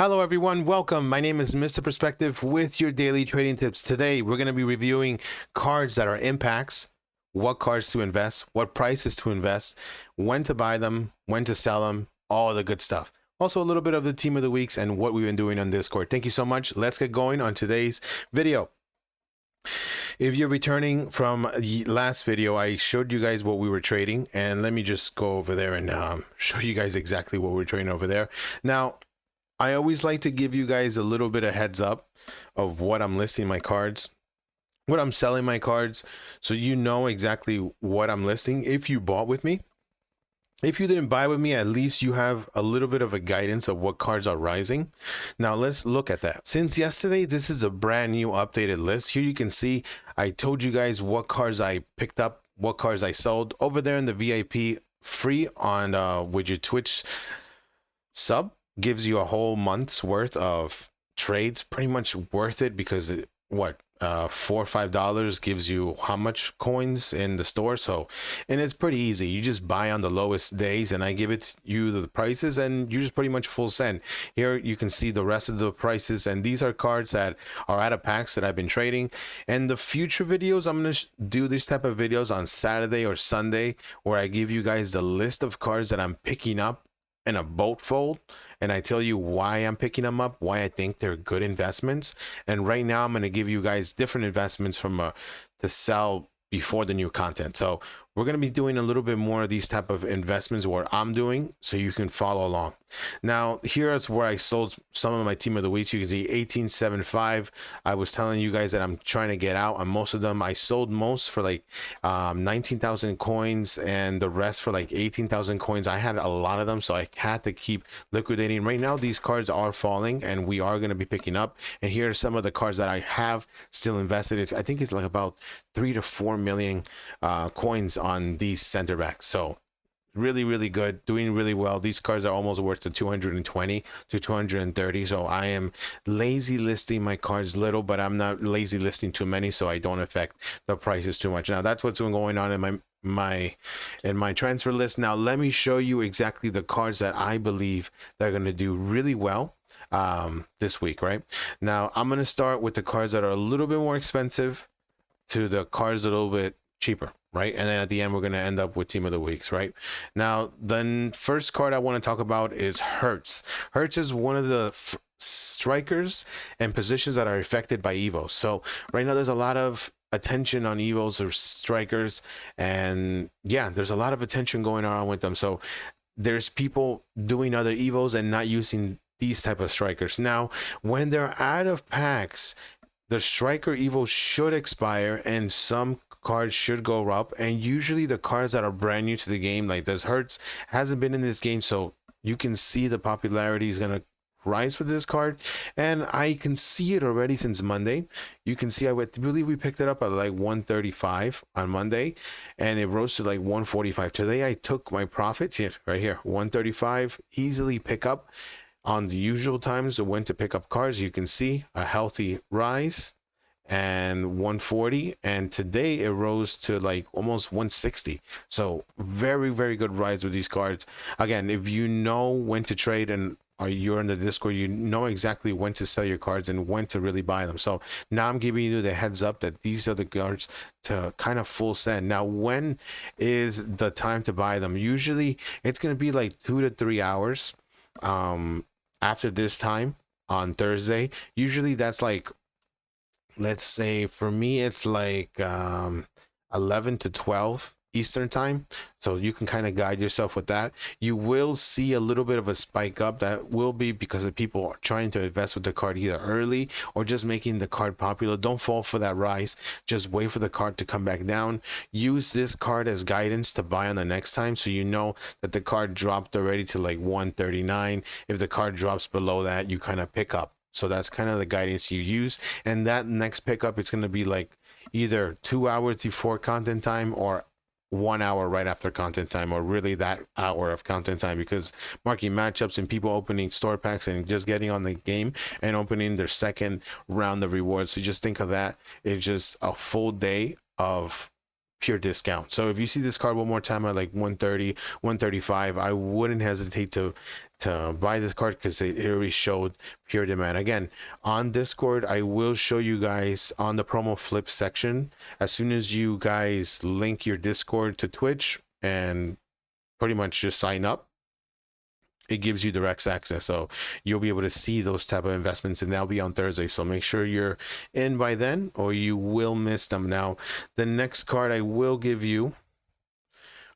Hello everyone, welcome. My name is Mr. Perspective with your daily trading tips. Today we're going to be reviewing cards that are impacts, what cards to invest, what prices to invest, when to buy them, when to sell them, all the good stuff. Also a little bit of the team of the weeks and what we've been doing on Discord. Thank you so much. Let's get going on today's video. If you're returning from the last video, I showed you guys what we were trading, and let me just go over there and show you guys exactly what we're trading over there. Now, I always like to give you guys a little bit of heads up of what I'm listing my cards, what I'm selling my cards, so you know exactly what I'm listing if you bought with me. If you didn't buy with me, at least you have a little bit of a guidance of what cards are rising. Now let's look at that. Since yesterday, this is a brand new updated list. Here you can see I told you guys what cards I picked up, what cards I sold over there in the VIP free on with your Twitch sub. Gives you a whole month's worth of trades, pretty much worth it, because $4 or $5 gives you how much coins in the store. So, and it's pretty easy. You just buy on the lowest days and I give it you the prices and you just pretty much full send. Here you can see the rest of the prices, and these are cards that are out of packs that I've been trading. And the future videos, I'm going to do this type of videos on Saturday or Sunday where I give you guys the list of cards that I'm picking up in a boat fold, and I tell you why I'm picking them up, why I think they're good investments. And right now I'm going to give you guys different investments from to sell before the new content. So we're going to be doing a little bit more of these type of investments where I'm doing, so you can follow along. Now here's where I sold some of my team of the weeks. You can see 1875. I was telling you guys that I'm trying to get out on most of them. I sold most for like 19,000 coins and the rest for like 18,000 coins. I had a lot of them, so I had to keep liquidating. Right now these cards are falling and we are going to be picking up, and here are some of the cards that I have still invested. I think it's like about 3 to 4 million coins on these center backs. So really good, doing really well. These cards are almost worth to 220 to 230. So I am lazy listing my cards little, but I'm not lazy listing too many, so I don't affect the prices too much. Now that's what's going on in my transfer list. Now let me show you exactly the cards that I believe they're going to do really well this week. Right now I'm going to start with the cards that are a little bit more expensive to the cards a little bit cheaper, right? And then at the end we're going to end up with team of the weeks. Right now, the first card I want to talk about is Hertz. Hertz is one of the strikers and positions that are affected by evos. So right now there's a lot of attention on evos or strikers, and yeah, there's a lot of attention going on with them. So there's people doing other evos and not using these type of strikers. Now when they're out of packs, the striker evo should expire and some cards should go up, and usually the cards that are brand new to the game, like this Hertz hasn't been in this game, so you can see the popularity is going to rise for this card, and I can see it already since Monday. You can see I believe we picked it up at like 135 on Monday and it rose to like 145. Today I took my profits here, right here, 135, easily pick up. On the usual times when to pick up cards, you can see a healthy rise and 140, and today it rose to like almost 160. So very good rise with these cards. Again, if you know when to trade and you're in the Discord, you know exactly when to sell your cards and when to really buy them. So now I'm giving you the heads up that these are the cards to kind of full send. Now when is the time to buy them? Usually it's going to be like 2 to 3 hours after this time on Thursday. Usually that's like, let's say for me it's like 11 to 12 Eastern time, so you can kind of guide yourself with that. You will see a little bit of a spike up. That will be because of people are trying to invest with the card either early or just making the card popular. Don't fall for that rise, just wait for the card to come back down. Use this card as guidance to buy on the next time, so you know that the card dropped already to like 139. If the card drops below that, you kind of pick up. So that's kind of the guidance you use, and that next pickup, it's going to be like either 2 hours before content time or 1 hour right after content time, or really that hour of content time, because marking matchups and people opening store packs and just getting on the game and opening their second round of rewards. So just think of that. It's just a full day of pure discount. So if you see this card one more time at like 130, 135, I wouldn't hesitate to to buy this card because it already showed pure demand. Again, on Discord, I will show you guys on the promo flip section. As soon as you guys link your Discord to Twitch and pretty much just sign up, it gives you direct access, so you'll be able to see those type of investments, and that'll be on Thursday. So make sure you're in by then or you will miss them. Now, the next card I will give you,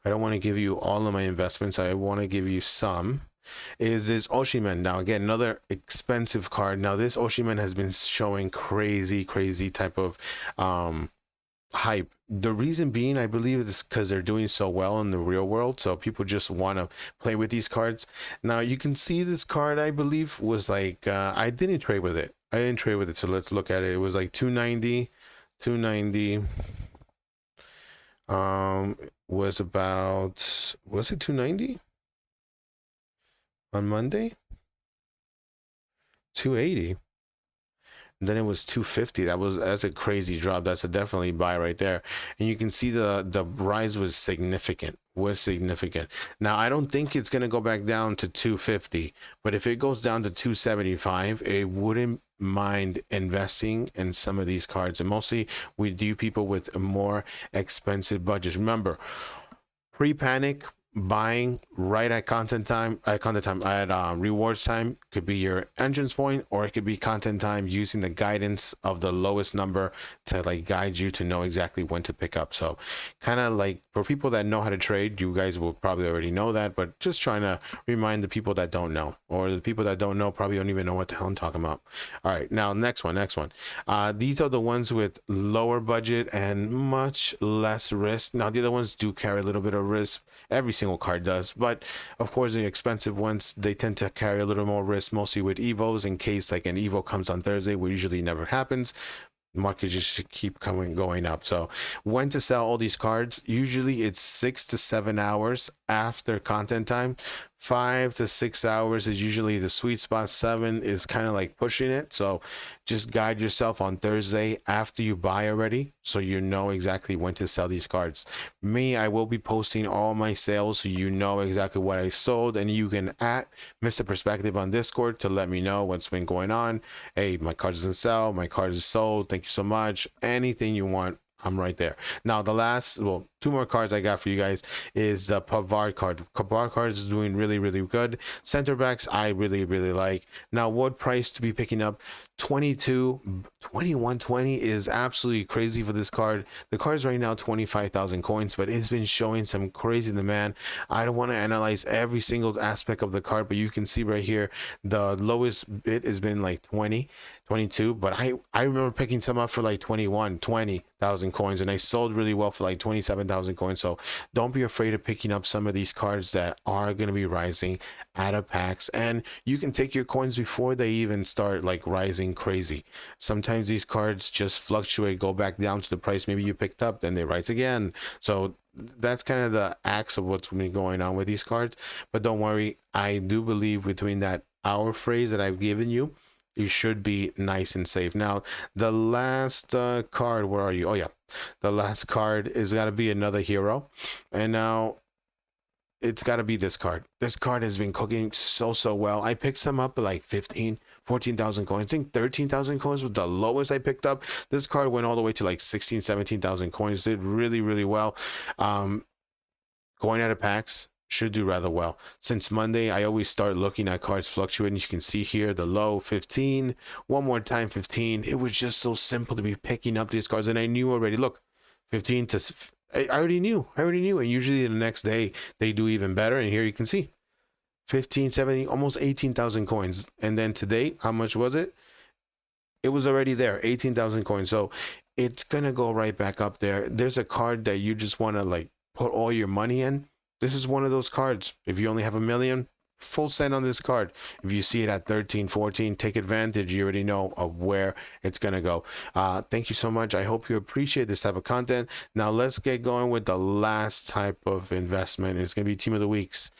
I don't want to give you all of my investments, I want to give you some, is this Oshimen. Now again, another expensive card. Now this Oshimen has been showing crazy type of hype. The reason being, I believe, is because they're doing so well in the real world, so people just want to play with these cards. Now you can see this card, I believe, was like I didn't trade with it, so let's look at it. It was like 290 was about, was it 290 on Monday? 280. And then it was 250. That's a crazy drop. That's a definitely buy right there. And you can see the rise was significant. Now I don't think it's gonna go back down to 250, but if it goes down to 275, it wouldn't mind investing in some of these cards. And mostly we do people with more expensive budgets. Remember, pre-panic buying right at rewards time could be your entrance point, or it could be content time using the guidance of the lowest number to like guide you to know exactly when to pick up. So kind of like for people that know how to trade, you guys will probably already know that, but just trying to remind the people that don't know, or the people that don't know probably don't even know what the hell I'm talking about. All right, now next one. These are the ones with lower budget and much less risk. Now the other ones do carry a little bit of risk. Every single card does, but of course the expensive ones, they tend to carry a little more risk, mostly with evos, in case like an evo comes on Thursday, which usually never happens. The market just keep going up. So when to sell all these cards, usually it's 6 to 7 hours after content time. 5 to 6 hours is usually the sweet spot. 7 is kind of like pushing it. So just guide yourself on Thursday after you buy already, so you know exactly when to sell these cards. Me, I will be posting all my sales, so you know exactly what I sold, and you can at Mr. Perspective on Discord to let me know what's been going on. Hey, my card doesn't sell, my card is sold, thank you so much. Anything you want, I'm right there. Now the last, well, 2 more cards I got for you guys is the Pavard card. Pavard card is doing really good. Center backs I really like. Now what price to be picking up? 2120 is absolutely crazy for this card. The card is right now 25,000 coins, but it's been showing some crazy demand. I don't want to analyze every single aspect of the card, but you can see right here the lowest bid has been like 22, but I remember picking some up for like 20,000 coins, and I sold really well for like 27,000 coins. So don't be afraid of picking up some of these cards that are going to be rising out of packs, and you can take your coins before they even start like rising crazy. Sometimes these cards just fluctuate, go back down to the price maybe you picked up, then they rise again. So that's kind of the axe of what's been going on with these cards. But don't worry, I do believe between that hour phrase that I've given you, you should be nice and safe. Now the last card, where are you? Oh yeah, the last card is got to be another hero, and now it's got to be this card. This card has been cooking so well. I picked some up at like 14,000 coins. I think 13,000 coins was the lowest I picked up. This card went all the way to like 17,000 coins. Did really well. Going out of packs should do rather well. Since Monday, I always start looking at cards fluctuating. You can see here the low 15, one more time 15. It was just so simple to be picking up these cards, and I knew already. Look, 15 to I already knew, and usually the next day they do even better. And here you can see 15, 17, almost 18,000 coins. And then today, how much was it? It was already there, 18,000 coins. So it's gonna go right back up there. There's a card that you just want to like put all your money in. This is one of those cards. If you only have $1 million, full send on this card. If you see it at 13, 14, take advantage. You already know of where it's gonna go. Thank you so much. I hope you appreciate this type of content. Now let's get going with the last type of investment. It's gonna be team of the weeks.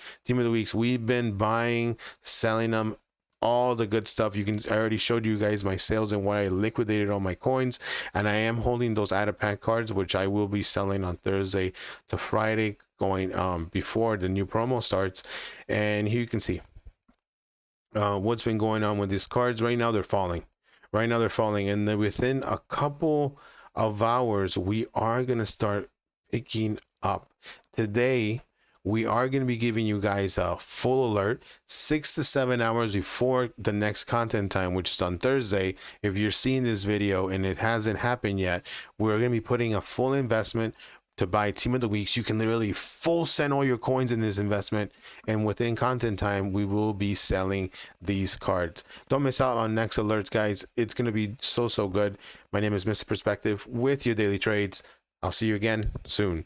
We've been buying, selling them, all the good stuff. I already showed you guys my sales and what I liquidated on my coins, and I am holding those out of pack cards, which I will be selling on Thursday to Friday, going before the new promo starts. And here you can see what's been going on with these cards. Right now they're falling. Right now they're falling, and then within a couple of hours we are going to start picking up. Today we are going to be giving you guys a full alert 6 to 7 hours before the next content time, which is on Thursday. If you're seeing this video and it hasn't happened yet, we're going to be putting a full investment to buy Team of the Weeks. You can literally full send all your coins in this investment, and within content time we will be selling these cards. Don't miss out on next alerts, guys. It's going to be so good. My name is Mr. Perspective with your daily trades. I'll see you again soon.